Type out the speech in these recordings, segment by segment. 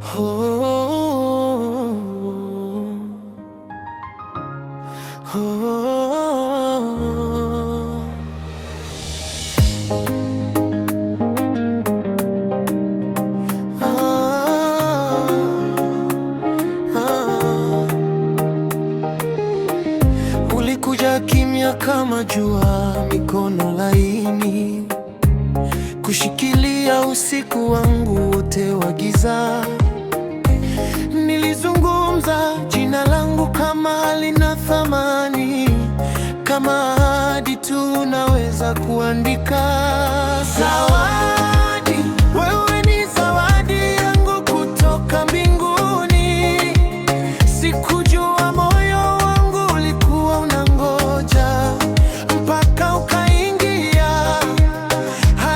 Oh, oh, oh, ulikuja kimya kama jua, mikono laini kushikilia usiku wangu wote wa giza. Nilizungumza jina langu kama halina thamani, kama ahadi tunaweza kuandika. Zawadi, wewe ni zawadi yangu kutoka mbinguni. Sikujua moyo wangu ulikuwa unangoja mpaka ukaingia.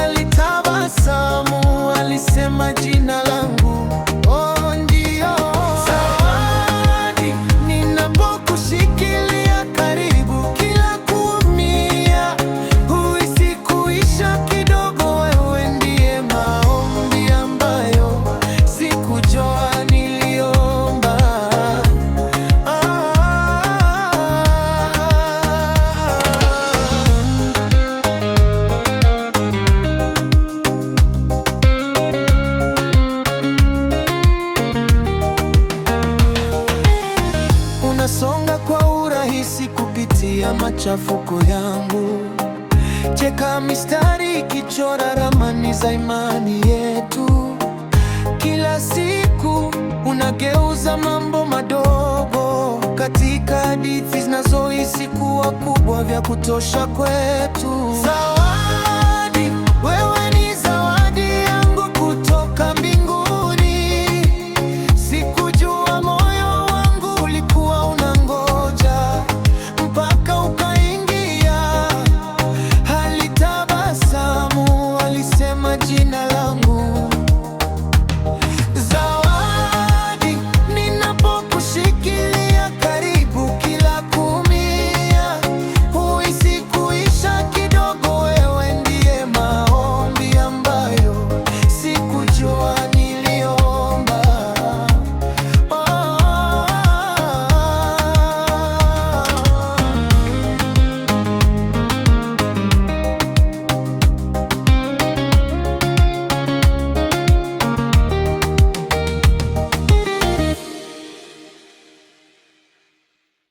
Alitabasamu, alisema jina langu. Songa kwa urahisi kupitia machafuko yangu. Cheka mistari ikichora ramani za imani yetu. Kila siku unageuza mambo madogo katika hadithi zinazohisi kuwa kubwa vya kutosha kwetu.